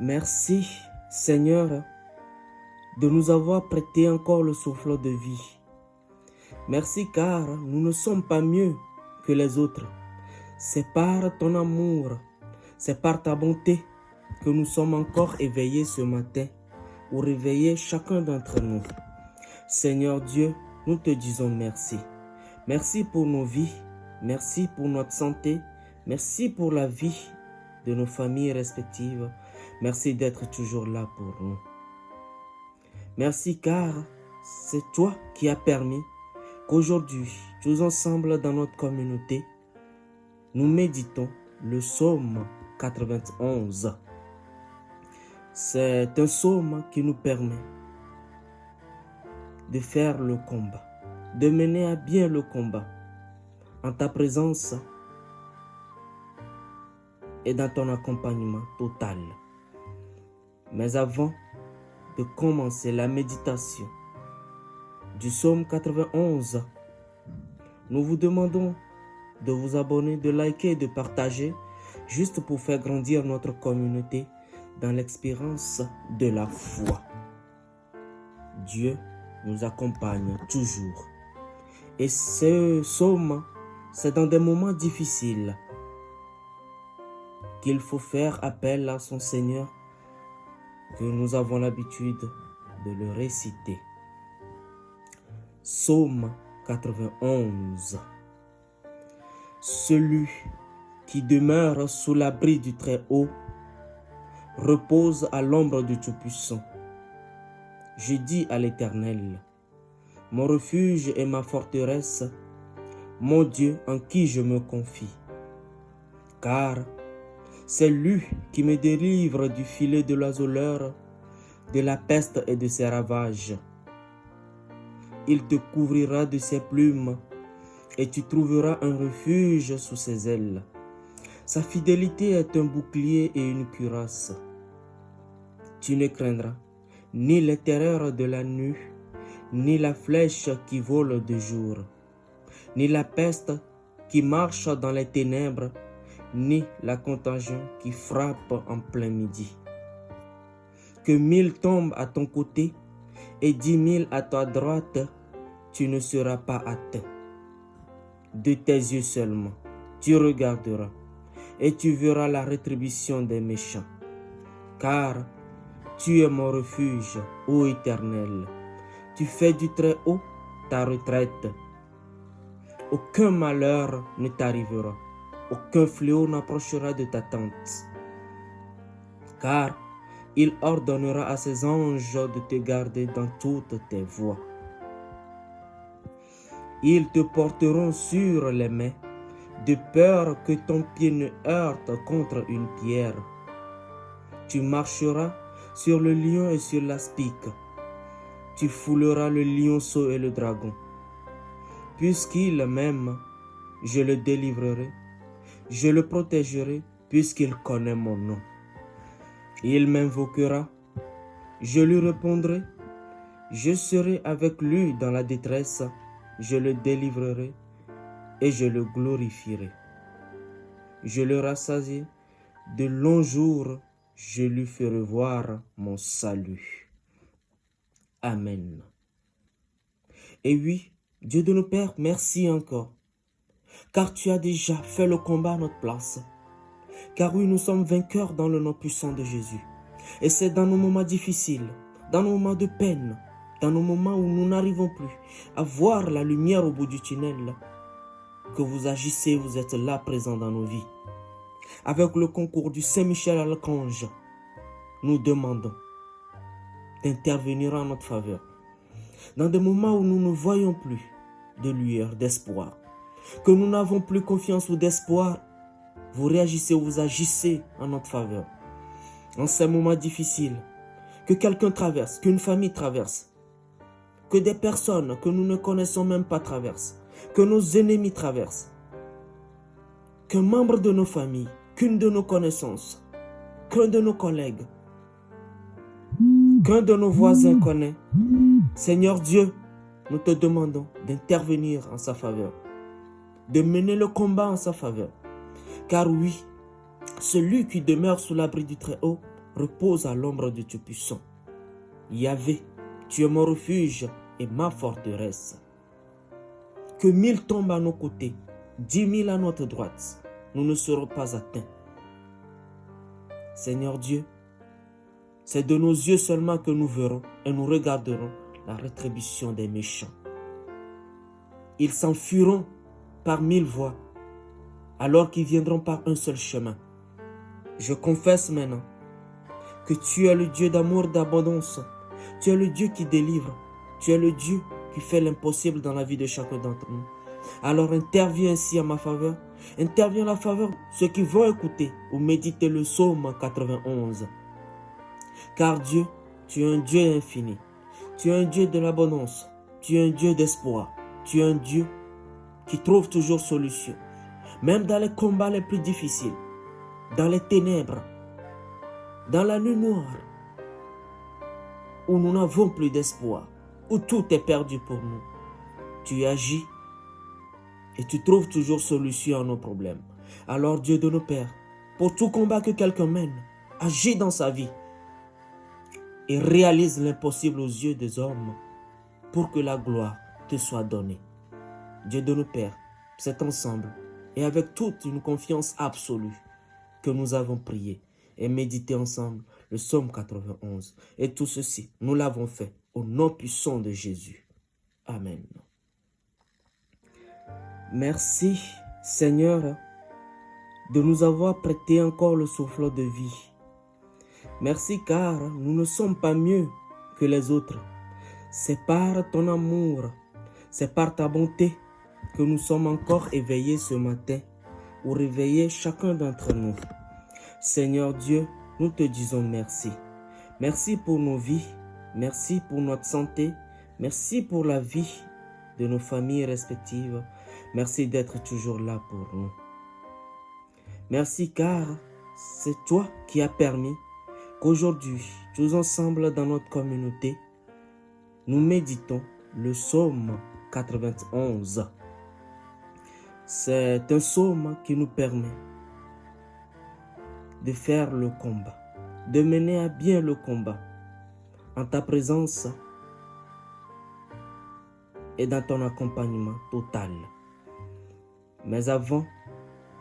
Merci, Seigneur, de nous avoir prêté encore le souffle de vie. Merci car nous ne sommes pas mieux que les autres. C'est par ton amour, c'est par ta bonté que nous sommes encore éveillés ce matin ou réveiller chacun d'entre nous. Seigneur Dieu, nous te disons merci. Merci pour nos vies, merci pour notre santé, merci pour la vie de nos familles respectives. Merci d'être toujours là pour nous. Merci car c'est toi qui as permis qu'aujourd'hui, tous ensemble dans notre communauté, nous méditons le psaume 91. C'est un psaume qui nous permet de faire le combat, de mener à bien le combat en ta présence et dans ton accompagnement total. Mais avant de commencer la méditation du psaume 91, nous vous demandons de vous abonner, de liker et de partager, juste pour faire grandir notre communauté dans l'expérience de la foi. Dieu nous accompagne toujours. Et ce psaume, c'est dans des moments difficiles qu'il faut faire appel à son Seigneur, que nous avons l'habitude de le réciter. Psaume 91. Celui qui demeure sous l'abri du Très-Haut repose à l'ombre du Tout-Puissant. Je dis à l'Éternel, mon refuge et ma forteresse, mon Dieu en qui je me confie. Car c'est lui qui me délivre du filet de l'oiseleur, de la peste et de ses ravages. Il te couvrira de ses plumes et tu trouveras un refuge sous ses ailes. Sa fidélité est un bouclier et une cuirasse. Tu ne craindras ni les terreurs de la nuit, ni la flèche qui vole de jour, ni la peste qui marche dans les ténèbres, ni la contagion qui frappe en plein midi. Que 1000 tombent à ton côté et 10 000 à ta droite, tu ne seras pas atteint. De tes yeux seulement, tu regarderas et tu verras la rétribution des méchants. Car tu es mon refuge, ô Éternel. Tu fais du Très-Haut ta retraite. Aucun malheur ne t'arrivera. Aucun fléau n'approchera de ta tente. Car il ordonnera à ses anges de te garder dans toutes tes voies. Ils te porteront sur les mains, de peur que ton pied ne heurte contre une pierre. Tu marcheras sur le lion et sur l'aspic. Tu fouleras le lionceau et le dragon. Puisqu'il m'aime, je le délivrerai. Je le protégerai puisqu'il connaît mon nom. Il m'invoquera, je lui répondrai. Je serai avec lui dans la détresse. Je le délivrerai et je le glorifierai. Je le rassasierai de longs jours. Je lui ferai voir mon salut. Amen. Et oui, Dieu de nos pères, merci encore. Car tu as déjà fait le combat à notre place. Car oui, nous sommes vainqueurs dans le nom puissant de Jésus. Et c'est dans nos moments difficiles, dans nos moments de peine, dans nos moments où nous n'arrivons plus à voir la lumière au bout du tunnel, que vous agissez, vous êtes là présent dans nos vies. Avec le concours du Saint-Michel Archange, nous demandons d'intervenir en notre faveur. Dans des moments où nous ne voyons plus de lueur, d'espoir, que nous n'avons plus confiance ou d'espoir, vous réagissez, vous agissez en notre faveur. En ces moments difficiles, que quelqu'un traverse, qu'une famille traverse, que des personnes que nous ne connaissons même pas traversent, que nos ennemis traversent, qu'un membre de nos familles, qu'une de nos connaissances, qu'un de nos collègues, qu'un de nos voisins connaît. Seigneur Dieu, nous te demandons d'intervenir en sa faveur, de mener le combat en sa faveur. Car oui, celui qui demeure sous l'abri du Très-Haut repose à l'ombre du Tout-Puissant. Yahvé, tu es mon refuge et ma forteresse. Que 1000 tombent à nos côtés, 10 000 à notre droite, nous ne serons pas atteints. Seigneur Dieu, c'est de nos yeux seulement que nous verrons et nous regarderons la rétribution des méchants. Ils s'enfuiront par 1000 voies, alors qu'ils viendront par un seul chemin. Je confesse maintenant que tu es le Dieu d'amour, d'abondance. Tu es le Dieu qui délivre. Tu es le Dieu qui fait l'impossible dans la vie de chacun d'entre nous. Alors interviens ainsi en ma faveur. Interviens en la faveur de ceux qui vont écouter ou méditer le psaume 91. Car Dieu, tu es un Dieu infini. Tu es un Dieu de l'abondance. Tu es un Dieu d'espoir. Tu es un Dieu qui trouve toujours solution. Même dans les combats les plus difficiles, dans les ténèbres, dans la nuit noire, où nous n'avons plus d'espoir, où tout est perdu pour nous. Tu agis et tu trouves toujours solution à nos problèmes. Alors Dieu de nos pères, pour tout combat que quelqu'un mène, agis dans sa vie et réalise l'impossible aux yeux des hommes pour que la gloire te soit donnée. Dieu de nos pères, c'est ensemble et avec toute une confiance absolue que nous avons prié et médité ensemble le psaume 91. Et tout ceci, nous l'avons fait au nom puissant de Jésus. Amen. Merci Seigneur de nous avoir prêté encore le souffle de vie. Merci car nous ne sommes pas mieux que les autres. C'est par ton amour, c'est par ta bonté que nous sommes encore éveillés ce matin ou réveillés chacun d'entre nous. Seigneur Dieu, nous te disons merci. Merci pour nos vies, merci pour notre santé, merci pour la vie de nos familles respectives. Merci d'être toujours là pour nous. Merci car c'est toi qui as permis qu'aujourd'hui, tous ensemble dans notre communauté, nous méditons le psaume 91. C'est un psaume qui nous permet de faire le combat, de mener à bien le combat en ta présence et dans ton accompagnement total. Mais avant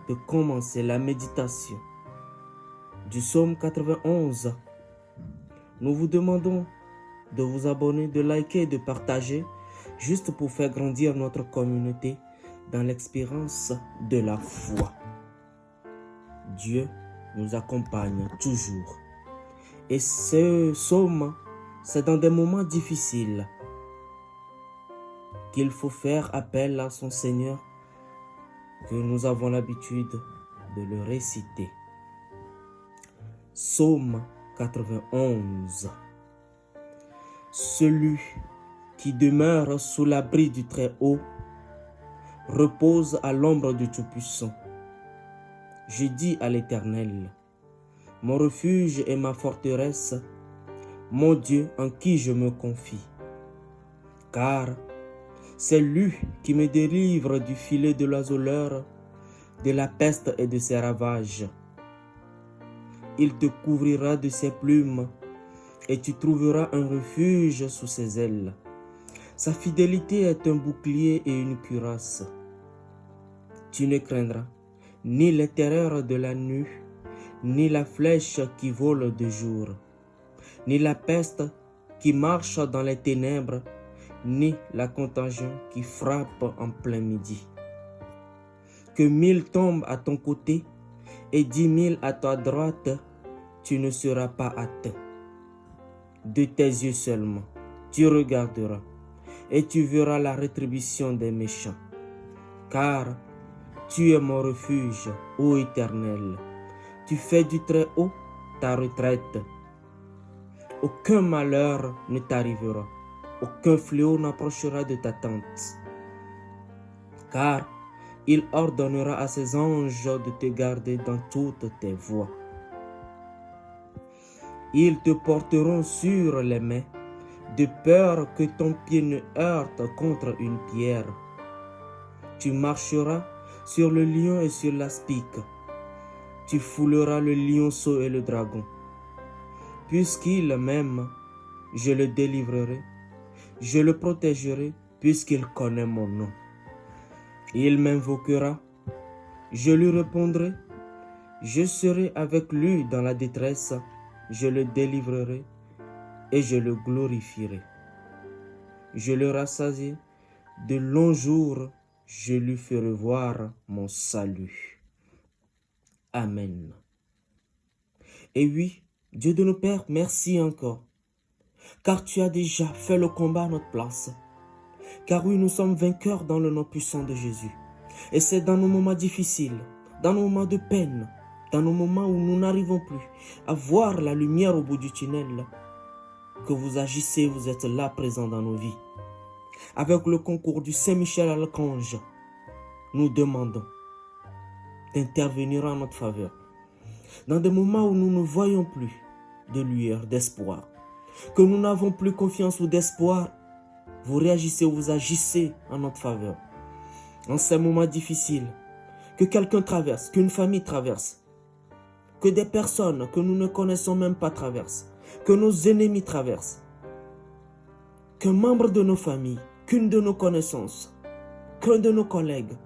de commencer la méditation du psaume 91, nous vous demandons de vous abonner, de liker et de partager, juste pour faire grandir notre communauté dans l'expérience de la foi. Dieu nous accompagne toujours. Et ce psaume, c'est dans des moments difficiles qu'il faut faire appel à son Seigneur que nous avons l'habitude de le réciter. Psaume 91. Celui qui demeure sous l'abri du Très-Haut repose à l'ombre du Tout-Puissant. Je dis à l'Éternel, mon refuge et ma forteresse, mon Dieu en qui je me confie. Car c'est lui qui me délivre du filet de l'oiseleur, de la peste et de ses ravages. Il te couvrira de ses plumes et tu trouveras un refuge sous ses ailes. Sa fidélité est un bouclier et une cuirasse. Tu ne craindras ni les terreurs de la nuit, ni la flèche qui vole de jour, ni la peste qui marche dans les ténèbres, ni la contagion qui frappe en plein midi. Que 1000 tombent à ton côté et 10 000 à ta droite, tu ne seras pas atteint. De tes yeux seulement, tu regarderas et tu verras la rétribution des méchants. Car tu es mon refuge, ô Éternel. Tu fais du Très-Haut ta retraite. Aucun malheur ne t'arrivera. Aucun fléau n'approchera de ta tente. Car il ordonnera à ses anges de te garder dans toutes tes voies. Ils te porteront sur les mains, de peur que ton pied ne heurte contre une pierre. Tu marcheras sur le lion et sur l'aspic. Tu fouleras le lionceau et le dragon. puisqu'il m'aime, je le délivrerai. Je le protégerai, puisqu'il connaît mon nom. Il m'invoquera, je lui répondrai. Je serai avec lui dans la détresse, je le délivrerai et je le glorifierai. Je le rassasierai de longs jours, je lui ferai voir mon salut. Amen. Et oui, Dieu de nos pères, merci encore, car tu as déjà fait le combat à notre place. Car oui, nous sommes vainqueurs dans le nom puissant de Jésus. Et c'est dans nos moments difficiles, dans nos moments de peine, dans nos moments où nous n'arrivons plus à voir la lumière au bout du tunnel, que vous agissez, vous êtes là présent dans nos vies. Avec le concours du Saint-Michel Archange, nous demandons d'intervenir en notre faveur. Dans des moments où nous ne voyons plus de lueur, d'espoir, que nous n'avons plus confiance ou d'espoir, vous réagissez ou vous agissez en notre faveur. En ces moments difficiles, que quelqu'un traverse, qu'une famille traverse, que des personnes que nous ne connaissons même pas traversent, que nos ennemis traversent, qu'un membre de nos familles, qu'une de nos connaissances, qu'un de nos collègues,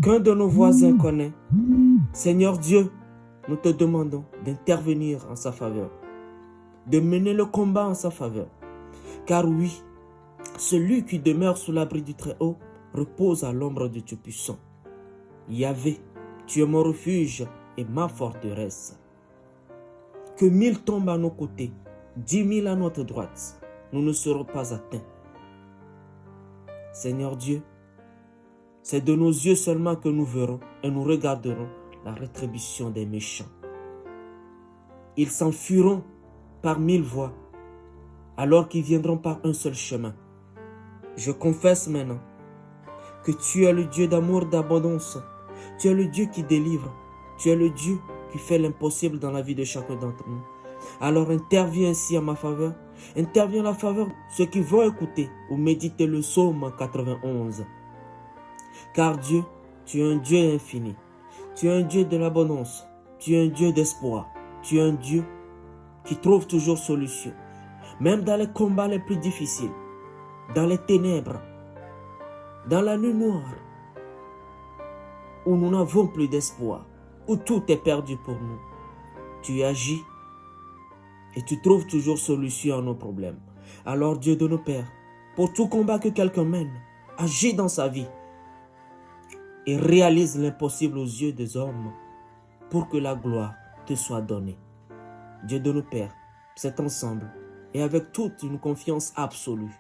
qu'un de nos voisins connaît. Seigneur Dieu, nous te demandons d'intervenir en sa faveur, de mener le combat en sa faveur. Car oui, celui qui demeure sous l'abri du Très-Haut repose à l'ombre du Dieu puissant. Yahvé, tu es mon refuge et ma forteresse. Que 1000 tombent à nos côtés, 10 000 à notre droite, nous ne serons pas atteints. Seigneur Dieu, c'est de nos yeux seulement que nous verrons et nous regarderons la rétribution des méchants. Ils s'enfuiront par 1000 voies, alors qu'ils viendront par un seul chemin. Je confesse maintenant que tu es le Dieu d'amour, d'abondance. Tu es le Dieu qui délivre. Tu es le Dieu qui fait l'impossible dans la vie de chacun d'entre nous. Alors interviens ainsi en ma faveur. Interviens en la faveur de ceux qui vont écouter ou méditer le psaume 91. Car Dieu, tu es un Dieu infini. Tu es un Dieu de l'abondance. Tu es un Dieu d'espoir. Tu es un Dieu qui trouve toujours solution. Même dans les combats les plus difficiles, dans les ténèbres, dans la nuit noire, où nous n'avons plus d'espoir, où tout est perdu pour nous, tu agis et tu trouves toujours solution à nos problèmes. Alors Dieu de nos pères, pour tout combat que quelqu'un mène, agis dans sa vie et réalise l'impossible aux yeux des hommes pour que la gloire te soit donnée. Dieu de nos pères, c'est ensemble et avec toute une confiance absolue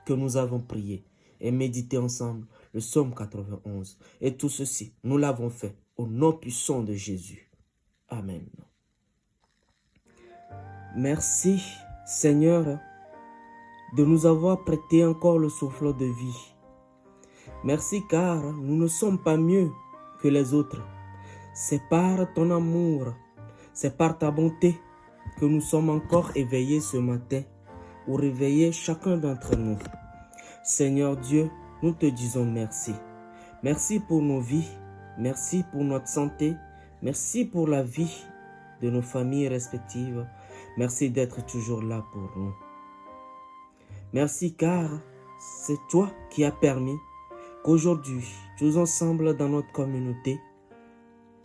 que nous avons prié et médité ensemble le psaume 91. Et tout ceci, nous l'avons fait au nom puissant de Jésus. Amen. Merci Seigneur de nous avoir prêté encore le souffle de vie. Merci car nous ne sommes pas mieux que les autres. C'est par ton amour, c'est par ta bonté que nous sommes encore éveillés ce matin ou réveiller chacun d'entre nous. Seigneur Dieu, nous te disons merci. Merci pour nos vies, merci pour notre santé, merci pour la vie de nos familles respectives. Merci d'être toujours là pour nous. Merci car c'est toi qui as permis qu'aujourd'hui, tous ensemble dans notre communauté,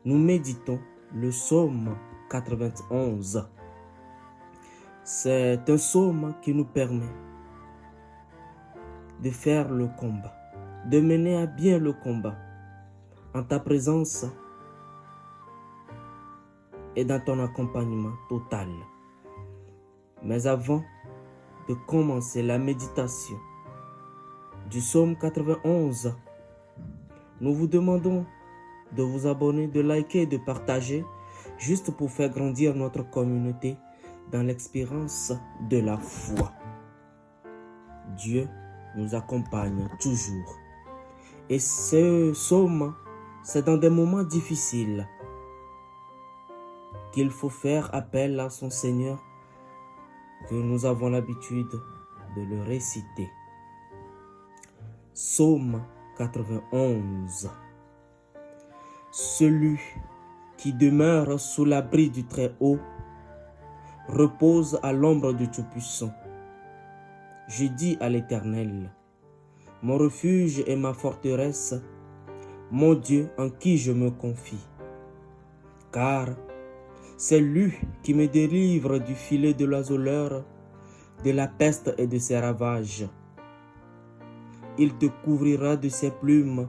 nous méditons le psaume 91. C'est un psaume qui nous permet de faire le combat, de mener à bien le combat en ta présence et dans ton accompagnement total. Mais avant de commencer la méditation du psaume 91, nous vous demandons de vous abonner, de liker et de partager juste pour faire grandir notre communauté dans l'expérience de la foi. Dieu nous accompagne toujours. Et ce psaume, c'est dans des moments difficiles qu'il faut faire appel à son Seigneur que nous avons l'habitude de le réciter. Psaume 91. Celui qui demeure sous l'abri du Très-Haut repose à l'ombre du Tout-Puissant. Je dis à l'Éternel, mon refuge et ma forteresse, mon Dieu en qui je me confie. Car c'est lui qui me délivre du filet de l'oiseleur, de la peste et de ses ravages. Il te couvrira de ses plumes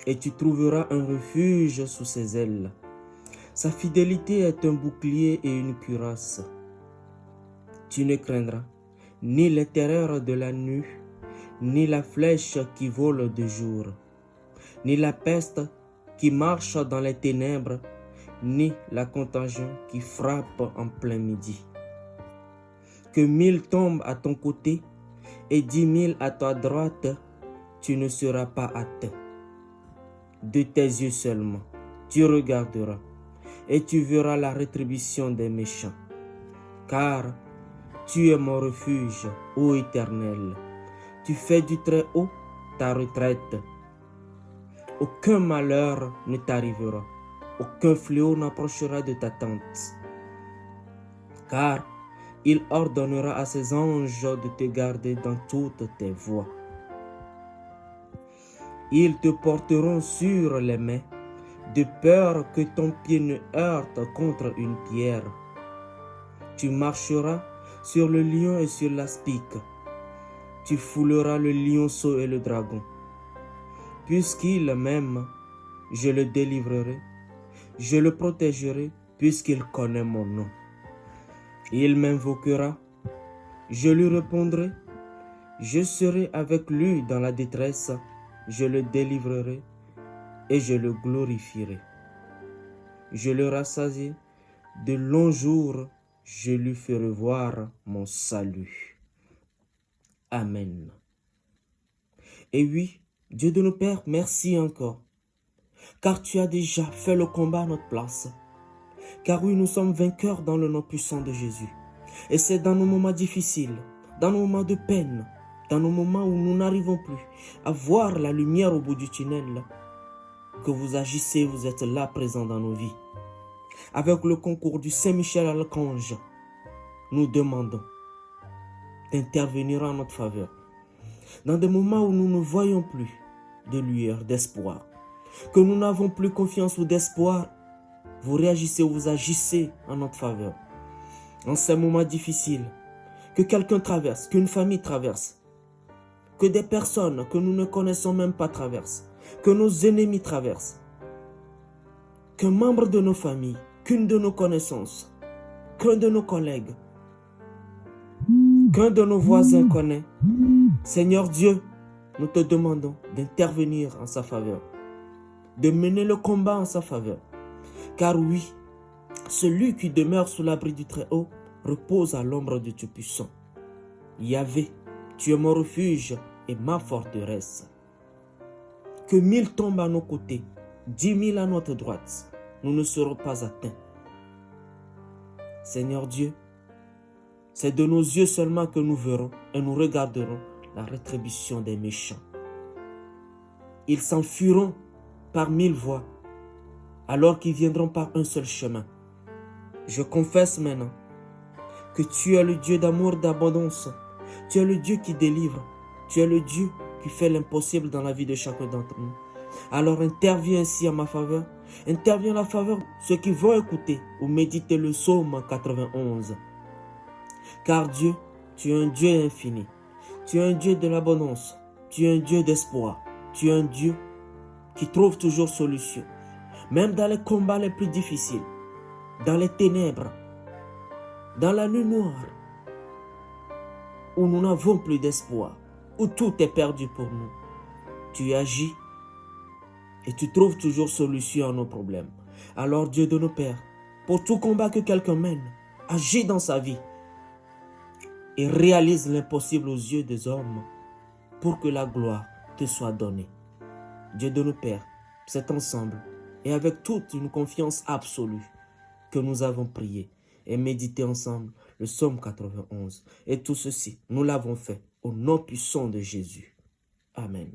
et tu trouveras un refuge sous ses ailes. Sa fidélité est un bouclier et une cuirasse. Tu ne craindras ni les terreurs de la nuit, ni la flèche qui vole de jour, ni la peste qui marche dans les ténèbres, ni la contagion qui frappe en plein midi. Que 1000 tombent à ton côté et 10 000 à ta droite, tu ne seras pas atteint. De tes yeux seulement, tu regarderas et tu verras la rétribution des méchants. Car tu es mon refuge, ô Éternel. Tu fais du Très-Haut ta retraite. Aucun malheur ne t'arrivera. Aucun fléau n'approchera de ta tente. Car il ordonnera à ses anges de te garder dans toutes tes voies. Ils te porteront sur les mains, de peur que ton pied ne heurte contre une pierre. Tu marcheras sur le lion et sur l'aspic. Tu fouleras le lionceau et le dragon. Puisqu'il m'aime, je le délivrerai. Je le protégerai puisqu'il connaît mon nom. Il m'invoquera. Je lui répondrai. Je serai avec lui dans la détresse. Je le délivrerai et je le glorifierai. Je le rassasierai de longs jours. Je lui ferai voir mon salut. Amen. Et oui, Dieu de nos pères, merci encore, car tu as déjà fait le combat à notre place. Car oui, nous sommes vainqueurs dans le nom puissant de Jésus. Et c'est dans nos moments difficiles, dans nos moments de peine, dans nos moments où nous n'arrivons plus à voir la lumière au bout du tunnel, que vous agissez, vous êtes là présent dans nos vies. Avec le concours du Saint-Michel Archange, nous demandons d'intervenir en notre faveur. Dans des moments où nous ne voyons plus de lueur, d'espoir, que nous n'avons plus confiance ou d'espoir, vous réagissez, vous agissez en notre faveur. En ces moments difficiles, que quelqu'un traverse, qu'une famille traverse, que des personnes que nous ne connaissons même pas traversent, que nos ennemis traversent, qu'un membre de nos familles, qu'une de nos connaissances, qu'un de nos collègues, qu'un de nos voisins connaît. Seigneur Dieu, nous te demandons d'intervenir en sa faveur, de mener le combat en sa faveur. Car oui, celui qui demeure sous l'abri du Très-Haut repose à l'ombre du Tout-Puissant. Yahvé, tu es mon refuge et ma forteresse. Que 1000 tombent à nos côtés, 10 000 à notre droite, nous ne serons pas atteints. Seigneur Dieu, c'est de nos yeux seulement que nous verrons et nous regarderons la rétribution des méchants. Ils s'enfuiront par 1000 voies, alors qu'ils viendront par un seul chemin. Je confesse maintenant que tu es le Dieu d'amour, d'abondance. Tu es le Dieu qui délivre. Tu es le Dieu qui fait l'impossible dans la vie de chacun d'entre nous. Alors interviens ainsi en ma faveur. Interviens en la faveur de ceux qui vont écouter ou méditer le psaume 91. Car Dieu, tu es un Dieu infini. Tu es un Dieu de l'abondance. Tu es un Dieu d'espoir. Tu es un Dieu qui trouve toujours solution. Même dans les combats les plus difficiles, dans les ténèbres, dans la nuit noire, où nous n'avons plus d'espoir, où tout est perdu pour nous. Tu agis et tu trouves toujours solution à nos problèmes. Alors Dieu de nos pères, pour tout combat que quelqu'un mène, agis dans sa vie et réalise l'impossible aux yeux des hommes pour que la gloire te soit donnée. Dieu de nos pères, c'est ensemble et avec toute une confiance absolue que nous avons prié et médité ensemble le psaume 91. Et tout ceci, nous l'avons fait au nom puissant de Jésus. Amen.